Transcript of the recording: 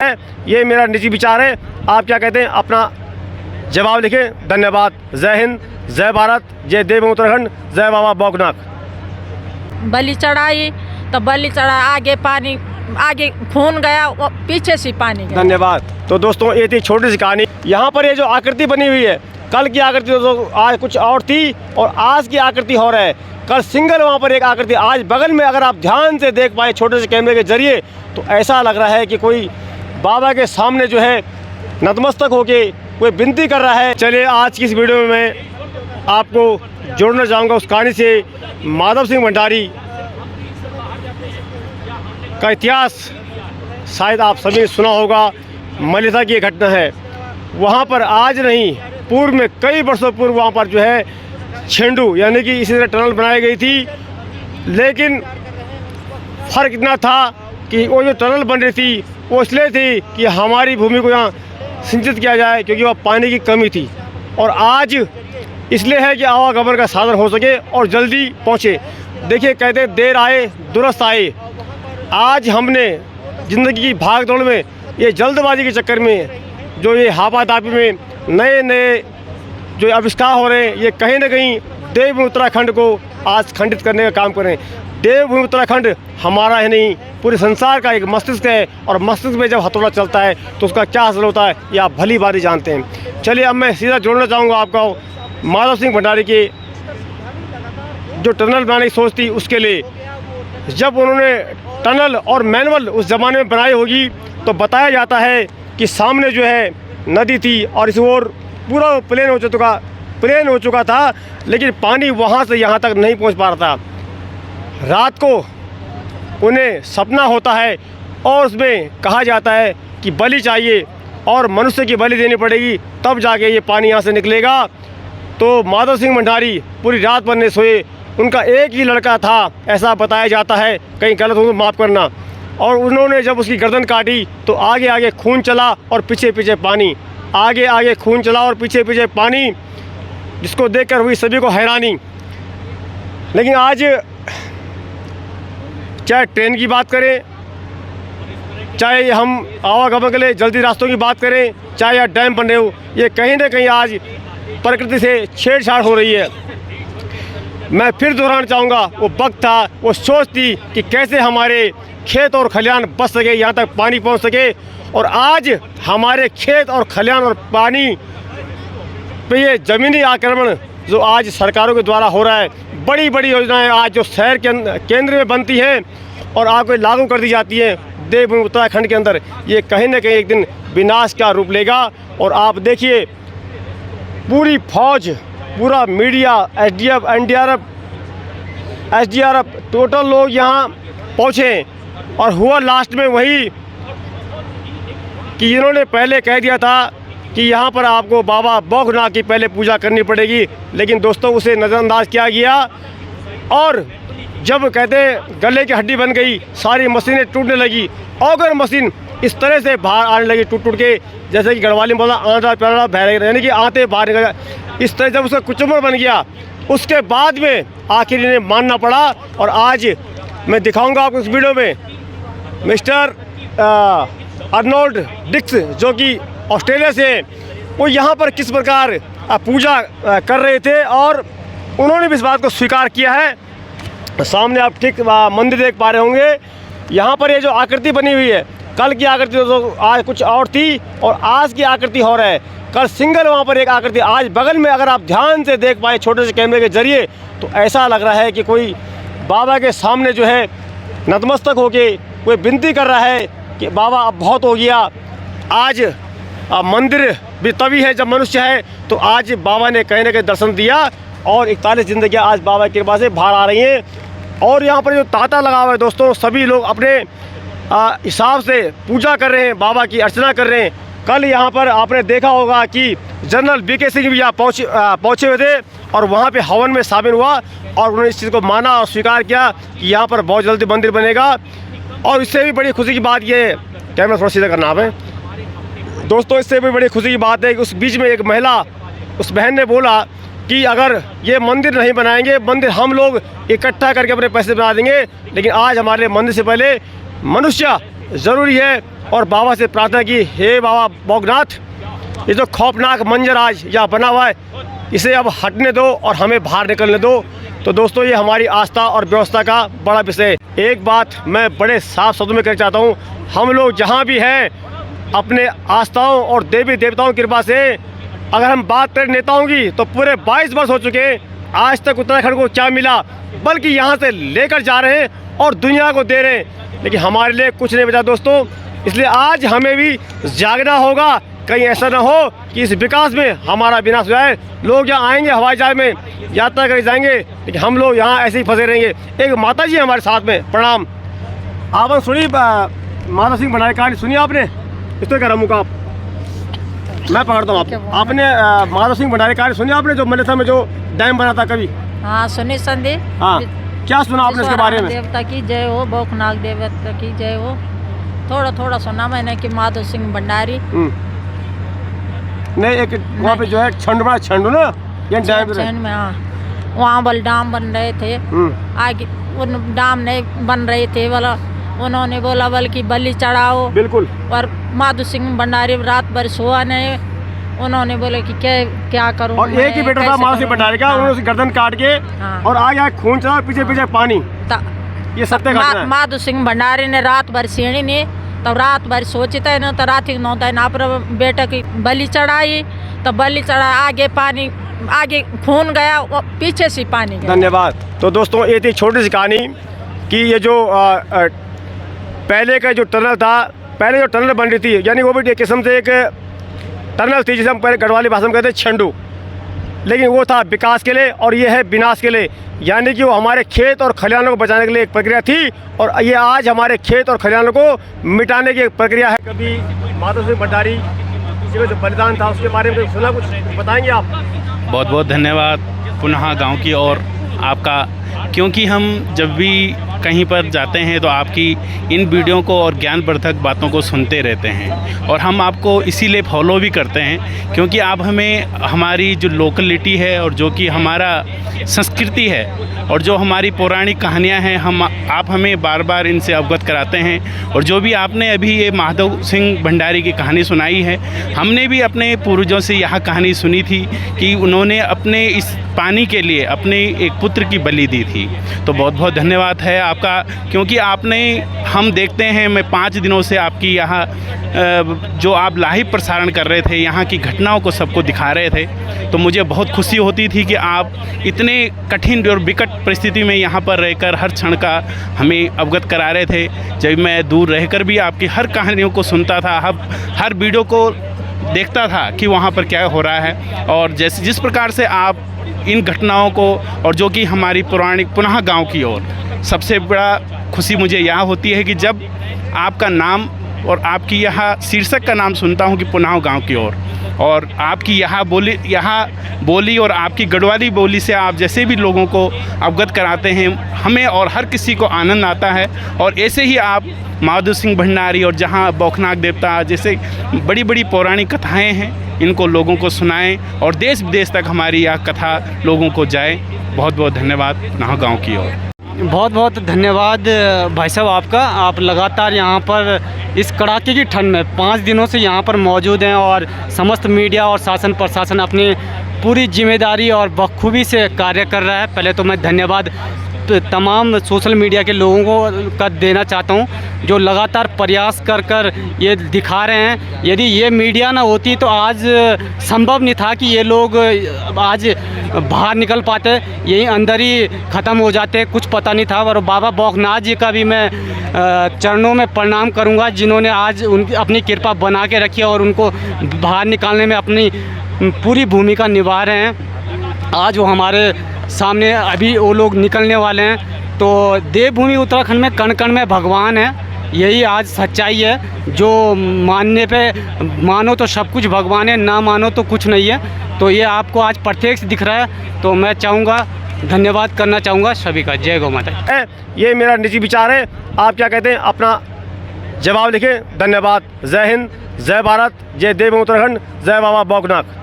है। ये मेरा निजी विचार है, आप क्या कहते हैं अपना जवाब लिखें। धन्यवाद। जय हिंद, जय भारत, जय देव उत्तराखंड, जय बाबा बौखनाथ। बलि चढ़ाई तो बलि चढ़ा, आगे पानी, आगे खून गया, पीछे से पानी गया। धन्यवाद। तो दोस्तों ये थी छोटी सी कहानी। यहाँ पर ये जो आकृति बनी हुई है, कल की आकृति तो आज कुछ और थी और आज की आकृति हो रहा है। कल सिंगल वहाँ पर एक आकृति, आज बगल में अगर आप ध्यान से देख पाए छोटे से कैमरे के जरिए तो ऐसा लग रहा है कि कोई बाबा के सामने जो है नतमस्तक होके कोई विनती कर रहा है। चलिए आज की इस वीडियो में मैं आपको जोड़ना चाहूँगा उस कहानी से। माधव सिंह भंडारी का इतिहास शायद आप सभी ने सुना होगा। मलिथा की घटना है। वहाँ पर आज नहीं, पूर्व में कई वर्षों पूर्व वहाँ पर जो है छेंडू यानी कि इसी तरह टनल बनाई गई थी, लेकिन फ़र्क इतना था कि वो जो टनल बन रही थी वो इसलिए थी कि हमारी भूमि को यहाँ सिंचित किया जाए, क्योंकि वहाँ पानी की कमी थी। और आज इसलिए है कि आवागमन का साधन हो सके और जल्दी पहुँचे। देखिए कहते हैं देर आए दुरुस्त आए। आज हमने ज़िंदगी की भाग दौड़ में, ये जल्दबाजी के चक्कर में, जो ये हापादापी में नए नए जो आविष्कार हो रहे हैं, ये कहीं ना कहीं देवभूमि उत्तराखंड को आज खंडित करने का काम कर रहे हैं। देवभूमि उत्तराखंड हमारा है नहीं, पूरे संसार का एक मस्तिष्क है और मस्तिष्क में जब हथौड़ा चलता है तो उसका क्या असर होता है ये आप भली भांति जानते हैं। चलिए अब मैं सीधा जोड़ना चाहूँगा आपको माधव सिंह भंडारी के जो टनल बनाने की सोच थी उसके लिए। जब उन्होंने टनल और मैनुअल उस ज़माने में बनाई होगी तो बताया जाता है कि सामने जो है नदी थी और इस ओर पूरा प्लेन हो चुका था, लेकिन पानी वहाँ से यहाँ तक नहीं पहुँच पा रहा था। रात को उन्हें सपना होता है और उसमें कहा जाता है कि बलि चाहिए और मनुष्य की बलि देनी पड़ेगी, तब जाके ये पानी यहाँ से निकलेगा। तो माधव सिंह भंडारी पूरी रात भर नहीं सोए। उनका एक ही लड़का था, ऐसा बताया जाता है, कहीं गलत हो तो माफ़ करना। और उन्होंने जब उसकी गर्दन काटी तो आगे आगे खून चला और पीछे पीछे पानी, आगे आगे खून चला और पीछे पीछे पानी, जिसको देखकर हुई सभी को हैरानी। लेकिन आज चाहे ट्रेन की बात करें, चाहे हम आवागमन के लिए जल्दी रास्तों की बात करें, चाहे या डैम बन रहे हो, ये कहीं ना कहीं आज प्रकृति से छेड़छाड़ हो रही है। मैं फिर दोहराना चाहूँगा, वो वक्त था, वो सोच थी कि कैसे हमारे खेत और खलिहान बच सके, यहाँ तक पानी पहुँच सके। और आज हमारे खेत और खलिहान और पानी पे ये ज़मीनी आक्रमण जो आज सरकारों के द्वारा हो रहा है, बड़ी बड़ी योजनाएं आज जो शहर के केंद्र में बनती हैं और आगे लागू कर दी जाती हैं देवभूमि उत्तराखंड के अंदर, ये कहीं ना कहीं एक दिन विनाश का रूप लेगा। और आप देखिए पूरी फौज, पूरा मीडिया, एसडीएफ, एसडीआरएफ टोटल लोग यहाँ पहुँचे और हुआ लास्ट में वही कि इन्होंने पहले कह दिया था कि यहाँ पर आपको बाबा बौखनाथ की पहले पूजा करनी पड़ेगी, लेकिन दोस्तों उसे नज़रअंदाज किया गया। और जब कहते गले की हड्डी बन गई, सारी मशीनें टूटने लगी, ऑर्गन मशीन इस तरह से बाहर आने लगी टूट टूट के, जैसे कि गढ़वाली में बोला आंधा प्यारा बह, यानी कि आते बाहर निकल। इस तरह जब उसका कुचम्बर बन गया, उसके बाद में आखिर इन्हें मानना पड़ा। और आज मैं दिखाऊंगा आपको इस वीडियो में मिस्टर अर्नोल्ड डिक्स, जो कि ऑस्ट्रेलिया से, वो यहाँ पर किस प्रकार पूजा कर रहे थे और उन्होंने भी इस बात को स्वीकार किया है। सामने आप ठीक मंदिर देख पा रहे होंगे। यहाँ पर ये जो आकृति बनी हुई है, कल की आकृति तो आज कुछ और थी और आज की आकृति हो रहा है। कल सिंगल वहाँ पर एक आकृति, आज बगल में अगर आप ध्यान से देख पाए छोटे से कैमरे के जरिए तो ऐसा लग रहा है कि कोई बाबा के सामने जो है नतमस्तक होके कोई विनती कर रहा है कि बाबा अब बहुत हो गया। आज मंदिर भी तभी है जब मनुष्य है, तो आज बाबा ने कहीं ना कहीं दर्शन दिया और 41 जिंदगियाँ आज बाबा की कृपा से बाहर आ रही हैं। और यहाँ पर जो तांता लगा हुआ है दोस्तों, सभी लोग अपने हिसाब से पूजा कर रहे हैं, बाबा की अर्चना कर रहे हैं। कल यहाँ पर आपने देखा होगा कि जनरल बीके सिंह भी यहाँ पहुँचे हुए थे और वहाँ पे हवन में शामिल हुआ और उन्होंने इस चीज़ को माना और स्वीकार किया कि यहाँ पर बहुत जल्दी मंदिर बनेगा। और इससे भी बड़ी खुशी की बात ये है, कैमरा थोड़ा सीधा करना है दोस्तों, इससे भी बड़ी खुशी की बात है कि उस बीच में एक महिला, उस बहन ने बोला कि अगर ये मंदिर नहीं बनाएंगे, मंदिर हम लोग इकट्ठा करके अपने पैसे बना देंगे, लेकिन आज हमारे मंदिर से पहले मनुष्य ज़रूरी है। और बाबा से प्रार्थना की, हे बाबा बौगनाथ, ये जो खौफनाक मंजर आज यहाँ बना हुआ है इसे अब हटने दो और हमें बाहर निकलने दो। तो दोस्तों ये हमारी आस्था और व्यवस्था का बड़ा विषय है। एक बात मैं बड़े साफ शब्दों में कहना चाहता हूँ, हम लोग जहाँ भी हैं अपने आस्थाओं और देवी देवताओं की कृपा से, अगर हम बात करें नेताओं की तो पूरे 22 वर्ष हो चुके हैं, आज तक उत्तराखंड को क्या मिला, बल्कि यहाँ से लेकर जा रहे हैं और दुनिया को दे रहे हैं, लेकिन हमारे लिए कुछ नहीं बचा दोस्तों। इसलिए आज हमें भी जागना होगा, कहीं ऐसा ना हो कि इस विकास में हमारा विनाश हो जाए। लोग यहाँ आएंगे हवाई जहाज में यात्रा कर जाएंगे, लेकिन हम लोग यहाँ ऐसे ही फंसे रहेंगे। एक माता जी हमारे साथ में, प्रणाम। आपने सुनी माधव सिंह भंडारी कहानी सुनी आपने? इस तो क्या मुका आप, मैं पकड़ता हूँ आपने माधव सिंह भंडारी कहानी सुनी आपने, जो मलेथा में जो डैम बना था कभी? हाँ सुनी संधि। हाँ, क्या सुना आपने इसके बारे में? देवता की जय हो, बौखनाक देवता की जय हो। थोड़ा थोड़ा सुना मैंने कि माधव सिंह भंडारी नहीं, एक वहाँ पे जो है छंड ना ये डैम में, हाँ वहाँ बल डाम बन रहे थे, आगे उन डाम नहीं बन रहे थे, बोला उन्होंने बोला बल्कि बलि चढ़ाओ। बिल्कुल। और माधव सिंह भंडारी रात भर सोआ नहीं, उन्होंने बोले कि क्या करूं। और एक ही बेटा था माधव सिंह भंडारी का, उन्होंने उसकी गर्दन काट के और आगे खून चला, पीछे पीछे पानी। ये सत्य घटना है। माधव सिंह भंडारी ने रात भर सीढ़ी नहीं, तब रात भर सोचता है ना, तो रात नौता ना पर बेटा की बलि चढ़ाई, तो बलि चढ़ा, आगे पानी, आगे खून गया, पीछे से पानी गया। धन्यवाद। तो दोस्तों ये थी छोटी सी कहानी कि ये जो पहले का जो टनल था, पहले जो टनल बन रही थी, यानी वो भी एक किस्म से एक टनल थी जिसे हम पहले गढ़वाली भाषा में कहते हैं छंडू, लेकिन वो था विकास के लिए और ये है विनाश के लिए। यानी कि वो हमारे खेत और खलिहानों को बचाने के लिए एक प्रक्रिया थी और ये आज हमारे खेत और खलिहानों को मिटाने की एक प्रक्रिया है। कभी माधव सिंह भंडारी जी का जो बलिदान था उसके बारे में सुना, कुछ बताएंगे आप? बहुत बहुत धन्यवाद पुनः गांव की ओर आपका, क्योंकि हम जब भी कहीं पर जाते हैं तो आपकी इन वीडियो को और ज्ञानवर्धक बातों को सुनते रहते हैं और हम आपको इसीलिए फॉलो भी करते हैं, क्योंकि आप हमें हमारी जो लोकलिटी है और जो कि हमारा संस्कृति है और जो हमारी पौराणिक कहानियां हैं, आप हमें बार बार इनसे अवगत कराते हैं। और जो भी आपने अभी ये माधव सिंह भंडारी की कहानी सुनाई है, हमने भी अपने पूर्वजों से यह कहानी सुनी थी कि उन्होंने अपने इस पानी के लिए अपने एक पुत्र की बलि दी थी। तो बहुत बहुत धन्यवाद है आपका, क्योंकि आपने, हम देखते हैं, मैं 5 दिनों से आपकी यहाँ जो आप लाइव प्रसारण कर रहे थे, यहाँ की घटनाओं को सबको दिखा रहे थे, तो मुझे बहुत खुशी होती थी कि आप इतने कठिन और विकट परिस्थिति में यहाँ पर रहकर हर क्षण का हमें अवगत करा रहे थे। जब मैं दूर रहकर भी आपकी हर कहानियों को सुनता था, हर वीडियो को देखता था कि वहाँ पर क्या हो रहा है, और जैसे जिस प्रकार से आप इन घटनाओं को, और जो कि हमारी पौराणिक पुनः गांव की ओर, सबसे बड़ा खुशी मुझे यहाँ होती है कि जब आपका नाम और आपकी यहाँ शीर्षक का नाम सुनता हूँ कि पुनः गांव की ओर, और आपकी यहाँ बोली और आपकी गढ़वाली बोली से आप जैसे भी लोगों को अवगत कराते हैं, हमें और हर किसी को आनंद आता है। और ऐसे ही आप माधव सिंह भंडारी और जहाँ बौखनाक देवता जैसे बड़ी बड़ी पौराणिक कथाएं हैं, इनको लोगों को सुनाएं और देश विदेश तक हमारी यह कथा लोगों को जाए। बहुत बहुत धन्यवाद पुनः गाँव की ओर। बहुत बहुत धन्यवाद भाई साहब आपका। आप लगातार यहाँ पर इस कड़ाके की ठंड में 5 दिनों से यहाँ पर मौजूद हैं और समस्त मीडिया और शासन प्रशासन अपनी पूरी जिम्मेदारी और बखूबी से कार्य कर रहा है। पहले तो मैं धन्यवाद तमाम सोशल मीडिया के लोगों को का देना चाहता हूँ, जो लगातार प्रयास कर ये दिखा रहे हैं। यदि ये मीडिया ना होती तो आज संभव नहीं था कि ये लोग आज बाहर निकल पाते, यहीं अंदर ही ख़त्म हो जाते, कुछ पता नहीं था। और बाबा बौखनाथ जी का भी मैं चरणों में प्रणाम करूँगा, जिन्होंने आज उनकी अपनी कृपा बना के रखी और उनको बाहर निकालने में अपनी पूरी भूमिका निभा रहे हैं। आज वो हमारे सामने अभी वो लोग निकलने वाले हैं। तो देवभूमि उत्तराखंड में कण कण में भगवान है, यही आज सच्चाई है। जो मानने पे मानो तो सब कुछ भगवान है, ना मानो तो कुछ नहीं है। तो ये आपको आज प्रत्यक्ष दिख रहा है। तो मैं चाहूँगा, धन्यवाद करना चाहूँगा सभी का। जय गौ माता। ये मेरा निजी विचार है, आप क्या कहते हैं अपना जवाब लिखें। धन्यवाद। जय हिंद, जय भारत, जय देव उत्तराखंड, जय बाबा बौखनाथ।